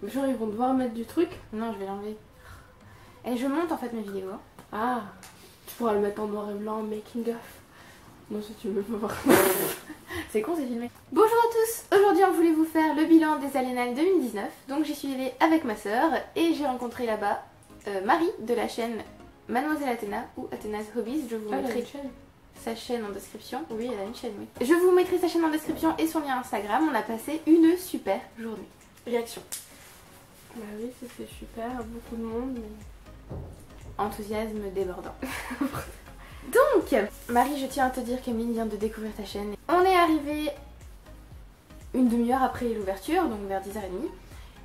Genre ils vont devoir mettre du truc. Non, je vais l'enlever. Et je monte en fait mes vidéos. Ah, tu pourras le mettre en noir et blanc, making of. Non, si tu veux pas voir. C'est con, c'est filmé. Bonjour à tous. Aujourd'hui, on voulait vous faire le bilan des Alienales 2019. Donc j'y suis allée avec ma sœur et j'ai rencontré là-bas Marie de la chaîne Mademoiselle Athéna ou Athéna's Hobbies. Je vous mettrai sa chaîne en description. Oui, elle a une chaîne, oui. Je vous mettrai sa chaîne en description et son lien Instagram. On a passé une super journée. Réaction. Bah oui, c'était super, beaucoup de monde, mais... Enthousiasme débordant. Donc, Marie, je tiens à te dire qu'Emeline vient de découvrir ta chaîne. On est arrivé une demi-heure après l'ouverture, donc vers 10h30.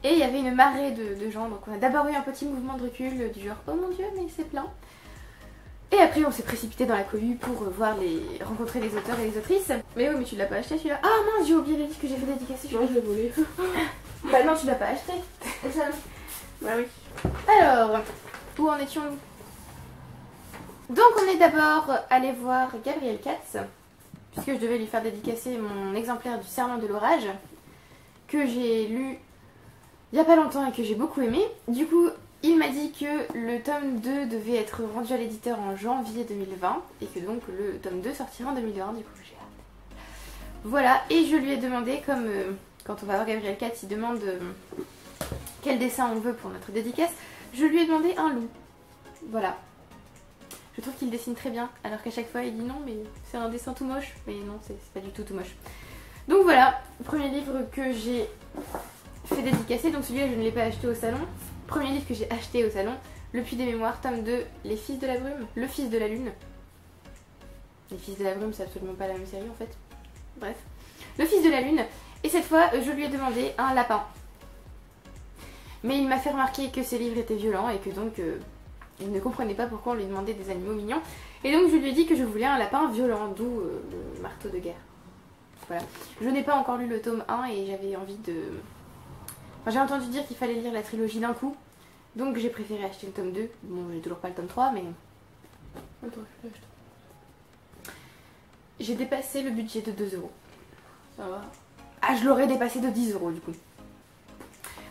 Et il y avait une marée de gens, donc on a d'abord eu un petit mouvement de recul du genre « Oh mon dieu, mais c'est plein !» Et après on s'est précipité dans la cohue pour rencontrer les auteurs et les autrices. Mais oui, mais tu l'as pas acheté celui-là. Ah mince, j'ai oublié les livres que j'ai fait dédicacer. Non, je l'ai volé. Bah non, tu l'as pas acheté. Bah oui. Alors, où en étions-nous? Donc on est d'abord allé voir Gabriel Katz, puisque je devais lui faire dédicacer mon exemplaire du Serment de l'orage, que j'ai lu il y a pas longtemps et que j'ai beaucoup aimé. Du coup, il m'a dit que le tome 2 devait être rendu à l'éditeur en janvier 2020, et que donc le tome 2 sortira en 2020, du coup j'ai hâte. Voilà, et je lui ai demandé, comme quand on va voir Gabriel Katz, il demande quel dessin on veut pour notre dédicace, je lui ai demandé un loup. Voilà. Je trouve qu'il dessine très bien, alors qu'à chaque fois il dit non mais c'est un dessin tout moche. Mais non, c'est pas du tout moche. Donc voilà, premier livre que j'ai fait dédicacer, donc celui-là je ne l'ai pas acheté au salon. Premier livre que j'ai acheté au salon, Le Puits des Mémoires, tome 2, Les Fils de la Brume, Le Fils de la Lune. Les Fils de la Brume, c'est absolument pas la même série en fait. Bref. Le Fils de la Lune, et cette fois je lui ai demandé un lapin. Mais il m'a fait remarquer que ces livres étaient violents et que donc... il ne comprenait pas pourquoi on lui demandait des animaux mignons. Et donc je lui ai dit que je voulais un lapin violent, d'où le marteau de guerre. Voilà. Je n'ai pas encore lu le tome 1 et j'avais envie de... Enfin, j'ai entendu dire qu'il fallait lire la trilogie d'un coup. Donc j'ai préféré acheter le tome 2. Bon, j'ai toujours pas le tome 3, mais... Attends, je l'ai acheté. J'ai dépassé le budget de 2 €. Ça va. Ah, je l'aurais dépassé de 10 € du coup.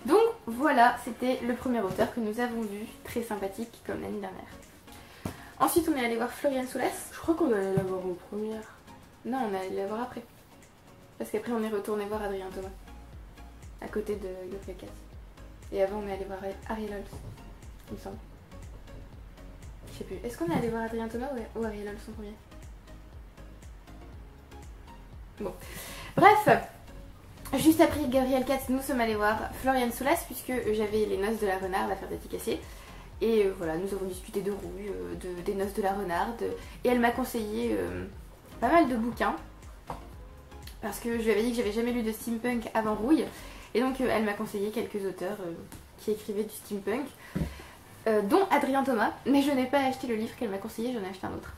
Donc voilà, c'était le premier auteur que nous avons lu, très sympathique comme l'année dernière. Ensuite on est allé voir Florian Soulas. Je crois qu'on allait la voir en première. Non, on est allé la voir après. Parce qu'après on est retourné voir Adrien Thomas. À côté de Gabriel Katz. Et avant on est allé voir Ariel Holz, il me semble. Je sais plus. Est-ce qu'on est allé voir Adrien Thomas ou Ariel Holz en premier? Bon. Bref. Juste après Gabriel Katz, nous sommes allés voir Florian Soulas puisque j'avais les Noces de la Renarde à faire dédicacer. Et voilà, nous avons discuté de Rouille, des Noces de la Renarde. Et elle m'a conseillé pas mal de bouquins. Parce que je lui avais dit que j'avais jamais lu de steampunk avant Rouille. Et donc elle m'a conseillé quelques auteurs qui écrivaient du steampunk. Dont Adrien Thomas. Mais je n'ai pas acheté le livre qu'elle m'a conseillé, j'en ai acheté un autre.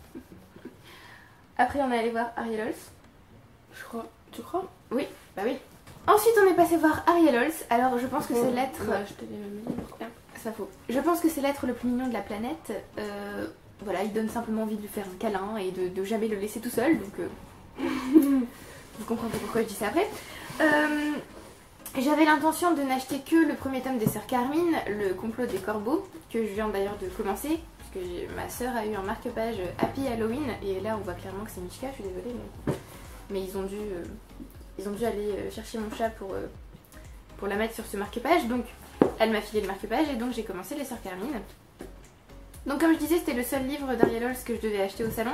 Après on est allé voir Ariel Holz. Je crois. Tu crois? Oui, bah oui. Ensuite on est passé voir Ariel Holz. Alors je pense que c'est l'être... On a acheté les mêmes livres. C'est pas faux. Je pense que c'est l'être le plus mignon de la planète. Voilà, il donne simplement envie de lui faire un câlin et de jamais le laisser tout seul. Donc vous comprendrez pourquoi je dis ça après. J'avais l'intention de n'acheter que le premier tome des Sœurs Carmine, Le Complot des Corbeaux, que je viens d'ailleurs de commencer. Parce que ma sœur a eu un marque-page Happy Halloween. Et là on voit clairement que c'est Mishka, je suis désolée. Mais ils ont dû aller chercher mon chat pour la mettre sur ce marque-page. Donc elle m'a filé le marque-page et donc j'ai commencé les Sœurs Carmine. Donc comme je disais, c'était le seul livre d'Ariel Holz que je devais acheter au salon.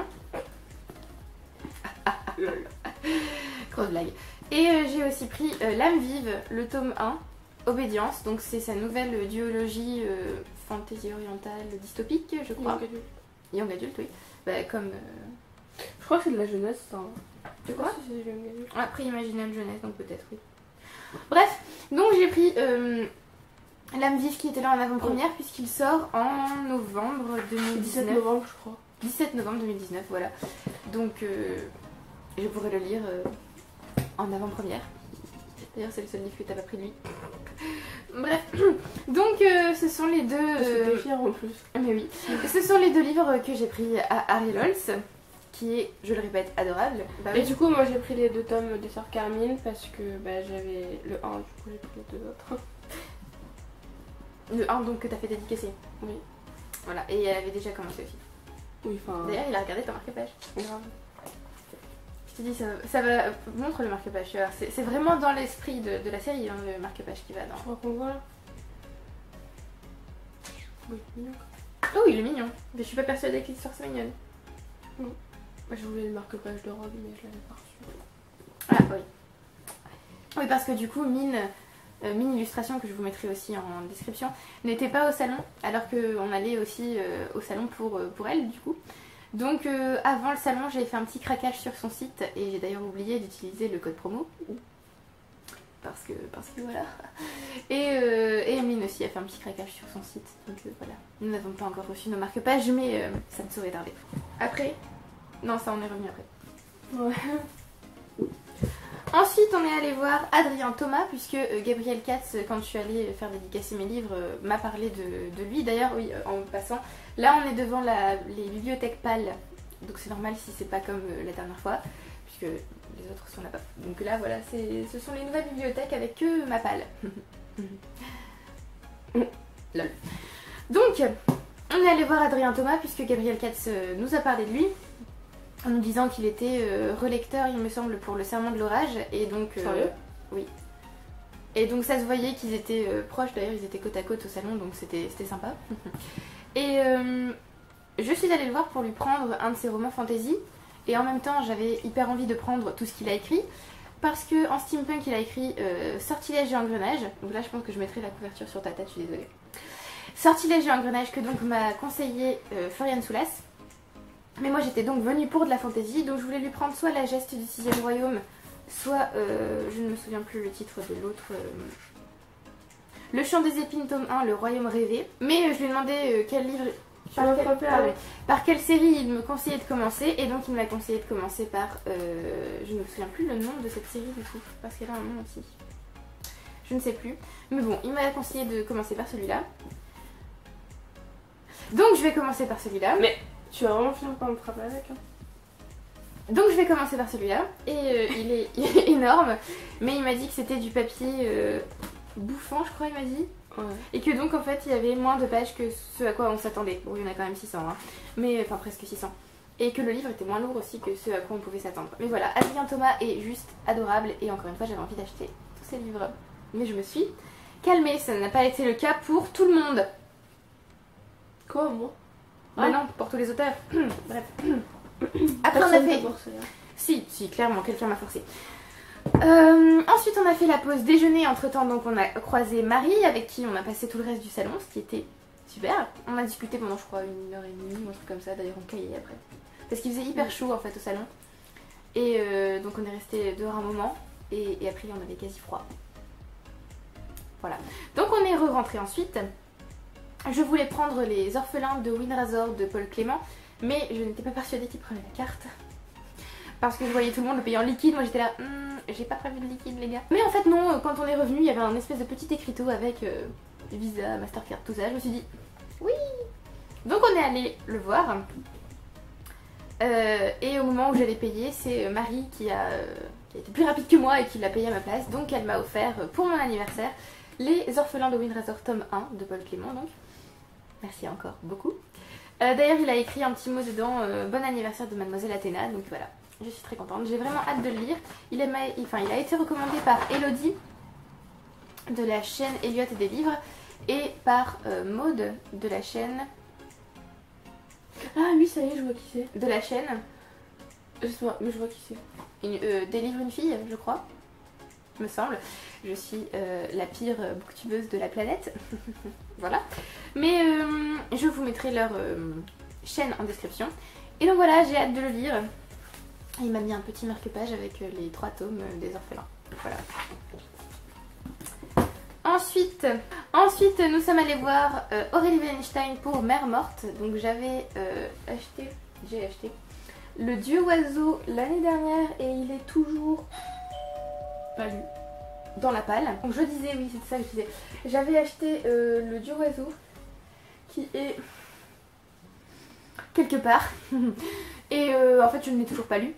Grosse blague. Et j'ai aussi pris L'âme vive, le tome 1, Obédience. Donc c'est sa nouvelle duologie fantasy orientale dystopique, je crois. Young Adult. Young Adult, oui. Bah, comme... Je crois que c'est de la jeunesse, ça. Tu crois? Si c'est Young Adult. Après Imaginal Jeunesse, donc peut-être, oui. Bref, donc j'ai pris L'âme vive qui était là en avant-première puisqu'il sort en novembre 2019. 17 novembre, je crois. 17 novembre 2019, voilà. Donc je pourrais le lire en avant-première. D'ailleurs c'est le seul livre que t'as pas pris de lui. Bref, donc ce sont les deux... J'étais fière en plus. Mais oui, ce sont les deux livres que j'ai pris à Ariel Holz, qui est, je le répète, adorable. Bah, Et oui. du coup, moi j'ai pris les 2 tomes des Sœurs Carmine parce que bah, j'avais le 1, du coup j'ai pris les 2 autres. Le 1 donc que t'as fait dédicacer. Oui. Voilà, et elle avait déjà commencé aussi. Oui, enfin. D'ailleurs, il a regardé ton marque-page. Grave. Je te dis, ça va. Montre le marque-page, tu vois. C'est vraiment dans l'esprit de la série, hein, le marque-page qui va dans. Je crois qu'on le voit là. Oui, mignon. Oh, il est mignon. Mais je suis pas persuadée que l'histoire soit mignonne. Moi, je voulais le marque-page de robe, mais je l'avais pas reçu. Ah, oui. Oui, parce que du coup, Mine Illustration, que je vous mettrai aussi en description, n'était pas au salon, alors qu'on allait aussi au salon pour elle, du coup. Donc, avant le salon, j'ai fait un petit craquage sur son site, et j'ai d'ailleurs oublié d'utiliser le code promo. Parce que voilà. Et Mine aussi a fait un petit craquage sur son site. Donc voilà. Nous n'avons pas encore reçu nos marque-pages, mais ça ne saurait tarder. Après. Non, ça on est revenu après. Ouais. Ensuite, on est allé voir Adrien Thomas, puisque Gabriel Katz, quand je suis allée faire dédicacer mes livres, m'a parlé de lui. D'ailleurs, oui, en passant, là on est devant les bibliothèques pâles. Donc c'est normal si c'est pas comme la dernière fois, puisque les autres sont là-bas. Donc là, voilà, ce sont les nouvelles bibliothèques avec que ma palle. Lol. Donc, on est allé voir Adrien Thomas, puisque Gabriel Katz nous a parlé de lui, en nous disant qu'il était relecteur, il me semble, pour le Serment de l'Orage. Et donc, sérieux ? Oui. Et donc ça se voyait qu'ils étaient proches, d'ailleurs ils étaient côte à côte au salon, donc c'était sympa. Et je suis allée le voir pour lui prendre un de ses romans fantasy. Et en même temps, j'avais hyper envie de prendre tout ce qu'il a écrit. Parce que en steampunk, il a écrit Sortilège et Engrenage. Donc là, je pense que je mettrai la couverture sur ta tête, je suis désolée. Sortilège et Engrenage, que donc m'a conseillé Florian Soulas. Mais moi, j'étais donc venue pour de la fantasy. Donc je voulais lui prendre soit La Geste du 6e Royaume, soit, je ne me souviens plus le titre de l'autre... Le Chant des Épines, tome 1, Le Royaume rêvé. Mais je lui ai demandé quel livre... Par quelle série il me conseillait de commencer, et donc il m'a conseillé de commencer par... je ne me souviens plus le nom de cette série du coup, parce qu'elle a un nom aussi. Je ne sais plus. Mais bon, il m'a conseillé de commencer par celui-là. Donc je vais commencer par celui-là. Mais tu vas vraiment finir par me frapper avec, hein. Donc je vais commencer par celui-là, et il est énorme, mais il m'a dit que c'était du papier bouffant, je crois, il m'a dit. Ouais. Et que donc en fait il y avait moins de pages que ce à quoi on s'attendait. Bon, il y en a quand même 600, hein. Mais enfin presque 600. Et que le livre était moins lourd aussi que ce à quoi on pouvait s'attendre. Mais voilà, Adrien Thomas est juste adorable, et encore une fois j'avais envie d'acheter tous ces livres. Mais je me suis calmée, ça n'a pas été le cas pour tout le monde. Quoi, moi? Bah non, pour tous les auteurs. Bref. Après on a fait... Si, clairement, quelqu'un m'a forcé. Ensuite on a fait la pause déjeuner. Entre temps donc on a croisé Marie, avec qui on a passé tout le reste du salon, ce qui était super. On a discuté pendant je crois 1h30 ou un truc comme ça, d'ailleurs on caillait après. Parce qu'il faisait hyper chaud en fait au salon. Et donc on est resté dehors un moment, et après on avait quasi froid. Voilà. Donc on est re-rentré ensuite. Je voulais prendre Les Orphelins de Wyndrasor de Paul Clément, mais je n'étais pas persuadée qu'il prenait la carte. Parce que je voyais tout le monde le payer en liquide, moi j'étais là, j'ai pas prévu de liquide les gars. Mais en fait non, quand on est revenu, il y avait un espèce de petit écriteau avec Visa, Mastercard, tout ça. Je me suis dit, oui. Donc on est allé le voir. Et au moment où j'allais payer, c'est Marie qui a été plus rapide que moi et qui l'a payé à ma place. Donc elle m'a offert pour mon anniversaire Les Orphelins de Wyndrasor tome 1 de Paul Clément. Donc merci encore beaucoup. D'ailleurs il a écrit un petit mot dedans, bon anniversaire de Mademoiselle Athéna, donc voilà. Je suis très contente, j'ai vraiment hâte de le lire. Il a été recommandé par Elodie de la chaîne Elliot et des livres, et par Maude de la chaîne... Ah oui, ça y est, je vois qui c'est. De la chaîne... Mais je vois qui c'est. Des livres une fille, je crois. Me semble. Je suis la pire booktubeuse de la planète. Voilà. Mais je vous mettrai leur chaîne en description. Et donc voilà, j'ai hâte de le lire. Il m'a mis un petit marque-page avec les 3 tomes des orphelins. Voilà. Ensuite, nous sommes allés voir Aurélie Wallenstein pour Mère morte. Donc j'ai acheté Le Dieu oiseau l'année dernière, et il est toujours Pas lu. dans la palle. Donc je disais, oui, c'est ça que je disais. J'avais acheté Le Dieu oiseau, qui est quelque part. Et en fait je ne l'ai toujours pas lu.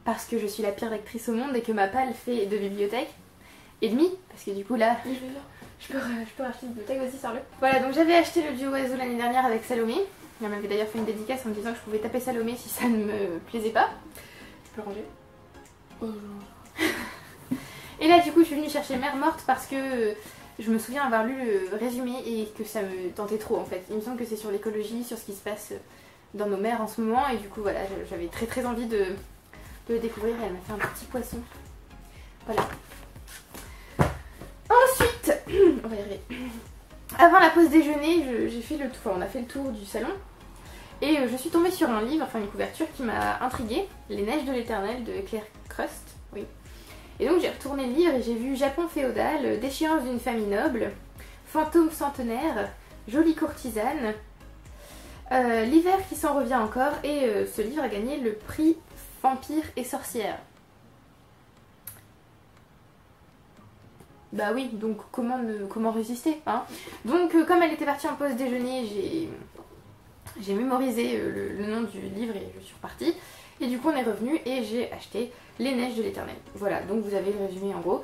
Parce que je suis la pire lectrice au monde et que ma palle fait de bibliothèque et demi. Parce que du coup là, Je peux racheter une bibliothèque aussi, sors-le. Voilà, donc j'avais acheté le duo oiseau l'année dernière avec Salomé. Elle m'avait d'ailleurs fait une dédicace en me disant que je pouvais taper Salomé si ça ne me plaisait pas. Je peux ranger. Et là du coup je suis venue chercher Mère Morte parce que je me souviens avoir lu le résumé et que ça me tentait trop en fait. Il me semble que c'est sur l'écologie, sur ce qui se passe dans nos mers en ce moment et du coup voilà, j'avais très envie de le découvrir et elle m'a fait un petit poisson. Voilà. Ensuite, on va y arriver. Avant la pause déjeuner, on a fait le tour du salon et je suis tombée sur un livre, enfin une couverture qui m'a intriguée, Les Neiges de l'Éternel de Claire Crust. Oui. Et donc j'ai retourné le livre et j'ai vu Japon féodal, déchéance d'une famille noble, fantôme centenaire, jolie courtisane, l'hiver qui s'en revient encore et ce livre a gagné le prix Vampire et sorcière. Bah oui, donc comment résister hein. Donc comme elle était partie en pause déjeuner, j'ai mémorisé le nom du livre et je suis repartie. Et du coup on est revenu et j'ai acheté Les Neiges de l'Éternel. Voilà, donc vous avez le résumé en gros.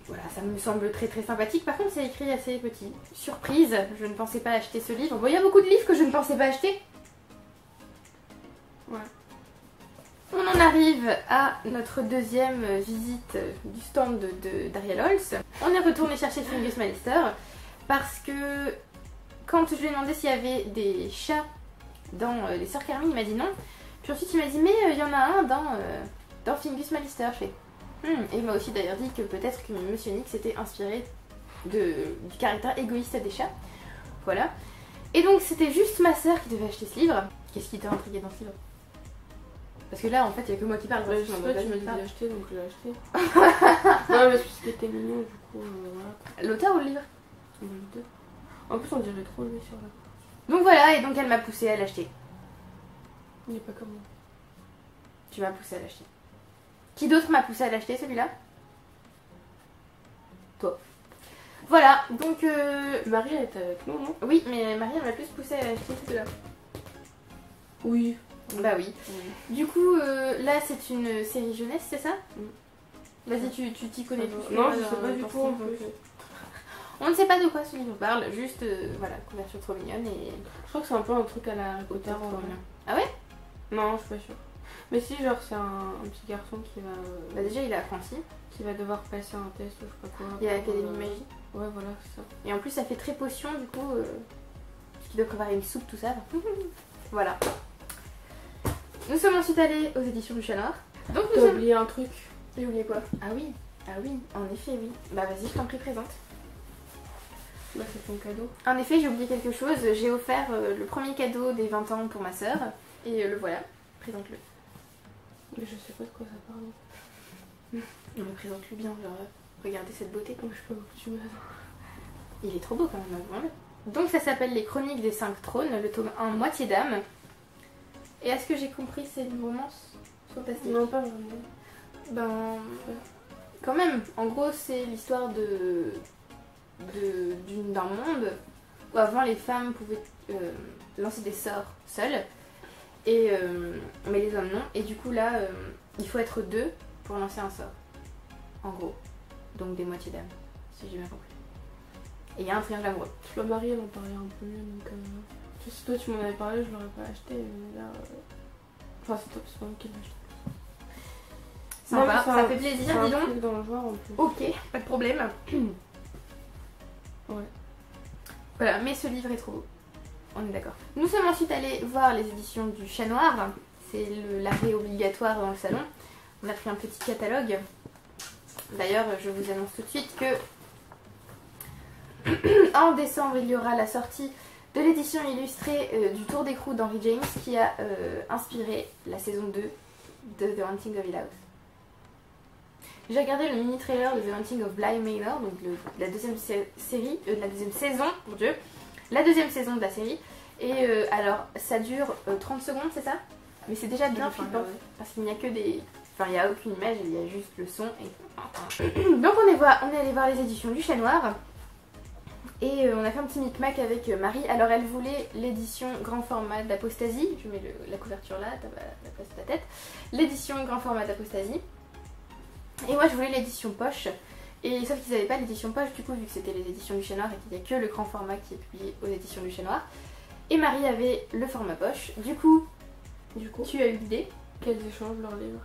Voilà, ça me semble très sympathique. Par contre c'est écrit assez petit. Surprise, je ne pensais pas acheter ce livre. Bon, il y a beaucoup de livres que je ne pensais pas acheter. Voilà. On en arrive à notre deuxième visite du stand d'Ariel Holz. On est retourné chercher Fungus Mallister parce que quand je lui ai demandé s'il y avait des chats dans les Sœurs Carmine, il m'a dit non. Puis ensuite il m'a dit mais il y en a un dans Fungus Mallister. Je fais Et il m'a aussi d'ailleurs dit que peut-être que Monsieur Nick s'était inspiré du caractère égoïste des chats. Voilà. Et donc c'était juste ma sœur qui devait acheter ce livre. Qu'est-ce qui t'a intrigué dans ce livre? Parce que là en fait il n'y a que moi qui parle. Ouais, je sais pas, tu m'as dit d'acheter donc je l'ai acheté. Non mais c'était mignon du coup voilà. L'auteur ou le livre? Les deux. En plus on dirait trop lui sur la. Donc voilà, et donc elle m'a poussé à l'acheter. Il n'est pas comme moi. Tu m'as poussé à l'acheter. Qui d'autre m'a poussé à l'acheter celui-là? Toi. Voilà, donc Marie elle était avec nous, non? oui, mais Marie elle m'a plus poussé à l'acheter celui-là. Oui. Bah oui. Du coup, là c'est une série jeunesse, c'est ça? Vas-y, tu t'y connais plus. Non, je sais pas du tout en plus. On ne sait pas de quoi ce livre parle, juste voilà, couverture trop mignonne et. Je crois que c'est un peu un truc à la Harry Potter. Ah ouais? Non, je suis pas sûre. Mais si, genre c'est un petit garçon qui va. Bah déjà il est apprenti. Qui va devoir passer un test ou je sais pas quoi. Il y a l'Académie Magie. Ouais, voilà, c'est ça. Et en plus ça fait très potion du coup. Parce qu'il doit préparer une soupe, tout ça. Voilà. Nous sommes ensuite allés aux éditions du Chat Noir. Donc T'as oublié un truc. J'ai oublié quoi? Ah oui, en effet oui. Bah vas-y, je t'en prie, présente. Bah c'est ton cadeau. En effet, j'ai oublié quelque chose. J'ai offert le premier cadeau des 20 ans pour ma sœur. Et le voilà. Présente-le. Mais je sais pas de quoi ça parle. Non mais présente-le bien, genre regardez cette beauté. Je sais pas où tu m'as. Il est trop beau quand même, voilà. Donc ça s'appelle Les Chroniques des 5 Trônes, le tome 1 Moitié d'âme. Et est-ce que j'ai compris c'est une romance fantastique? Non, pas vraiment. Ben... quand même, en gros c'est l'histoire d'un monde où avant les femmes pouvaient lancer des sorts seules, et, mais les hommes non. Et du coup là, il faut être deux pour lancer un sort. En gros. Donc des moitiés d'âme, si j'ai bien compris. Et il y a un triangle amoureux. Je vois Marie, elle en parlait un peu mieux, donc si toi tu m'en avais parlé, je l'aurais pas acheté, mais là... Enfin c'est toi, c'est moi qui l'ai acheté. Sympa, ça fait plaisir, dis donc. Dans le genre en plus. Ok, pas de problème. Ouais. Voilà, mais ce livre est trop beau. On est d'accord. Nous sommes ensuite allés voir les éditions du Chat Noir. C'est l'arrêt obligatoire dans le salon. On a pris un petit catalogue. D'ailleurs, je vous annonce tout de suite que en décembre, il y aura la sortie de l'édition illustrée du Tour d'écrou d'Henry James qui a inspiré la saison 2 de The Haunting of Hill House. J'ai regardé le mini-trailer de The Haunting of Bly Manor, donc la deuxième série, la deuxième saison, mon dieu, la deuxième saison de la série. Et alors, ça dure 30 secondes, c'est ça? Mais c'est déjà bien flippant, parce qu'il n'y a que des... Enfin, il n'y a aucune image, il y a juste le son. Et... donc on est allé voir les éditions du Chat Noir. Et on a fait un petit micmac avec Marie. Alors elle voulait l'édition grand format d'Apostasie. Je mets la couverture là, t'as la place de ta tête. L'édition grand format d'Apostasie. Et moi je voulais l'édition poche Et sauf qu'ils n'avaient pas l'édition poche du coup, vu que c'était les éditions du Chat Noir et qu'il n'y a que le grand format qui est publié aux éditions du Chat Noir. Et Marie avait le format poche. Du coup, tu as eu l'idée qu'elles échangent leurs livres.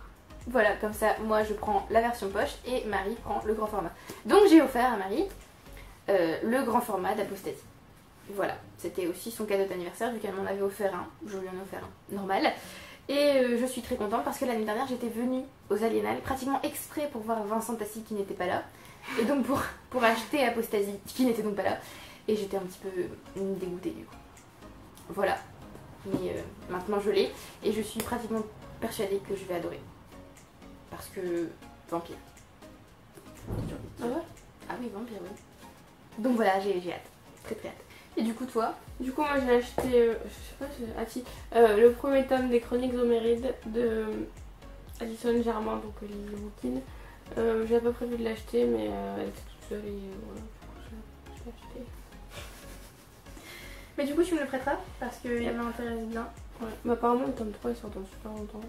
Voilà, comme ça, moi je prends la version poche et Marie prend le grand format. Donc j'ai offert à Marie le grand format d'Apostasie. Voilà, c'était aussi son cadeau d'anniversaire vu qu'elle m'en avait offert un. Je lui en ai offert un normal. Et je suis très contente parce que l'année dernière j'étais venue aux Aliénales pratiquement exprès pour voir Vincent Tassi qui n'était pas là. Et donc pour acheter Apostasie qui n'était donc pas là. Et j'étais un petit peu dégoûtée du coup. Voilà. Mais maintenant je l'ai et je suis pratiquement persuadée que je vais adorer. Parce que vampire. Ah ouais? Ah oui, vampire, oui. Donc voilà, j'ai hâte. Très très hâte. Et du coup, toi? Du coup, moi j'ai acheté, je sais pas si... Ah si, le premier tome des Chroniques Homérides de Alison Germain, donc Lily Bookin. J'avais pas prévu de l'acheter, mais elle était toute seule et voilà, je l'ai acheté. Mais du coup, tu me le prêteras parce qu'il m'intéresse bien. Ouais. Mais apparemment, le tome 3 il sort dans super longtemps.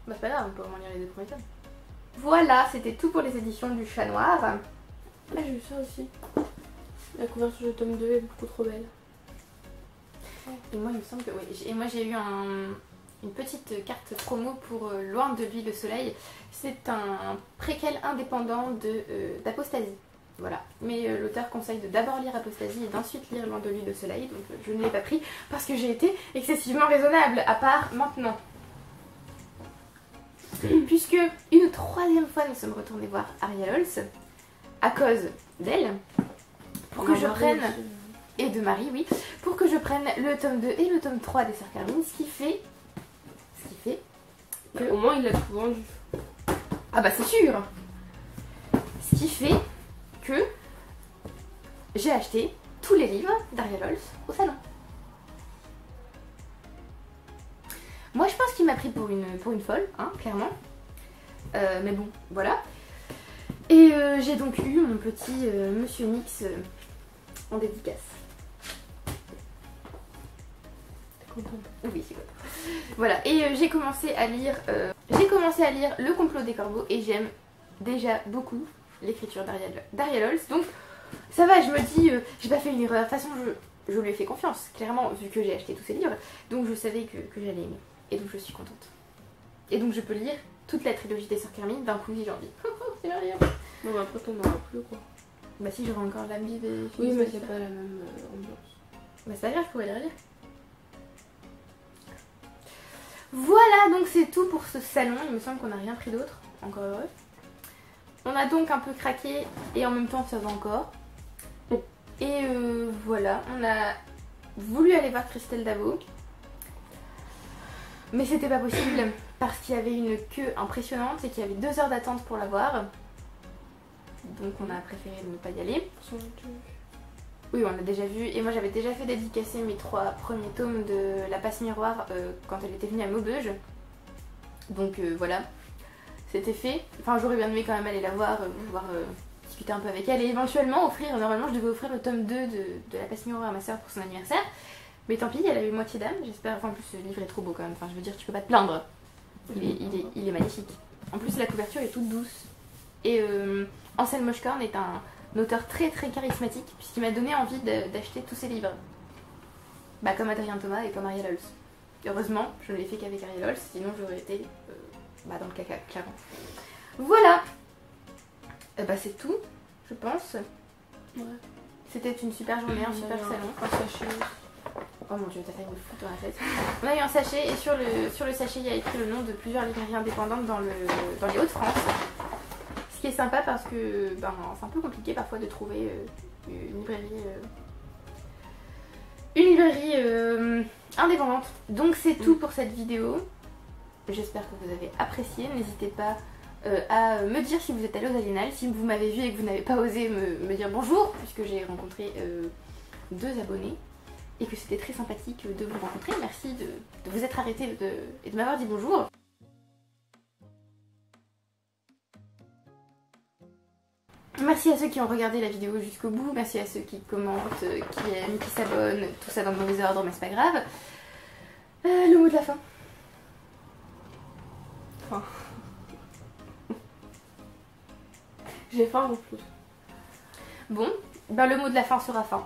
Bah, c'est pas grave, on peut au moins lire les deux premiers tomes. Voilà, c'était tout pour les éditions du Chat Noir. Ah, j'ai vu ça aussi. La couverture du tome 2 est beaucoup trop belle. Et moi, il me semble que oui. Et moi, j'ai eu une petite carte promo pour Loin de lui le soleil. C'est un préquel indépendant d'Apostasie. Voilà. Mais l'auteur conseille de d'abord lire Apostasie et d'ensuite lire Loin de lui le soleil. Donc je ne l'ai pas pris parce que j'ai été excessivement raisonnable, à part maintenant. Puisque une troisième fois nous sommes retournés voir Ariel Holz à cause d'elle. Pour que je prenne, et de Marie, oui, pour que je prenne le tome 2 et le tome 3 des Sœurs Carmine, ce qui fait que... Au moins il l'a tout vendu. Ah bah c'est sûr. Ce qui fait que j'ai acheté tous les livres d'Ariel Holz au salon. Moi je pense qu'il m'a pris pour une folle, hein, clairement. Mais bon, voilà. Et j'ai donc eu mon petit Monsieur Nix en dédicace. T'es contente? Oui, c'est cool. Voilà, et j'ai commencé à lire Le complot des corbeaux et j'aime déjà beaucoup l'écriture d'Ariel Holz. Donc ça va, je me dis, j'ai pas fait une erreur. De toute façon, je lui ai fait confiance, clairement, vu que j'ai acheté tous ses livres. Donc je savais que j'allais aimer. Et donc je suis contente. Et donc je peux lire toute la trilogie des Sœurs Carmine d'un coup si j'ai envie. C'est merveilleux. Bon bah après t'en auras plus quoi. Bah si, j'aurai encore l'âme vive et... Oui mais c'est pas la même ambiance. Bah c'est pas grave, je pourrais les relire. Voilà, donc c'est tout pour ce salon. Il me semble qu'on n'a rien pris d'autre. Encore heureux. On a donc un peu craqué et en même temps ça va encore. Et voilà, on a voulu aller voir Christelle Davo. Mais c'était pas possible parce qu'il y avait une queue impressionnante et qu'il y avait 2 heures d'attente pour la voir. Donc on a préféré ne pas y aller. Oui, on l'a déjà vu. Et moi j'avais déjà fait dédicacer mes 3 premiers tomes de La Passe Miroir quand elle était venue à Maubeuge. Donc voilà, c'était fait. Enfin j'aurais bien aimé quand même aller la voir, pouvoir discuter un peu avec elle et éventuellement offrir, normalement je devais offrir le tome 2 de La Passe Miroir à ma soeur pour son anniversaire. Mais tant pis, elle a eu moitié d'âme, j'espère. Enfin en plus ce livre est trop beau quand même, enfin je veux dire tu peux pas te plaindre. Il est magnifique. En plus la couverture est toute douce. Et Ansel Moshkorn est un auteur très très charismatique puisqu'il m'a donné envie d'acheter tous ses livres. Bah comme Adrien Thomas et comme Ariel Holz. Heureusement, je ne l'ai fait qu'avec Ariel Holz, sinon j'aurais été dans le caca, clairement. Voilà. Bah c'est tout, je pense. Ouais. C'était une super journée, un super salon. Un sachet. Oh mon dieu, t'as fait une foot dans la tête. On a eu un sachet et sur le sachet il y a écrit le nom de plusieurs librairies indépendantes dans les Hauts-de-France. Ce qui est sympa parce que c'est un peu compliqué parfois de trouver une librairie indépendante. Donc c'est tout pour cette vidéo. J'espère que vous avez apprécié. N'hésitez pas à me dire si vous êtes allé aux Aliénales, si vous m'avez vu et que vous n'avez pas osé me dire bonjour, puisque j'ai rencontré 2 abonnés et que c'était très sympathique de vous rencontrer. Merci de vous être arrêté et de m'avoir dit bonjour. Merci à ceux qui ont regardé la vidéo jusqu'au bout, merci à ceux qui commentent, qui aiment, qui s'abonnent, tout ça dans le mauvais ordre mais c'est pas grave. Le mot de la fin. J'ai faim en plus. Bon, ben le mot de la fin sera fin.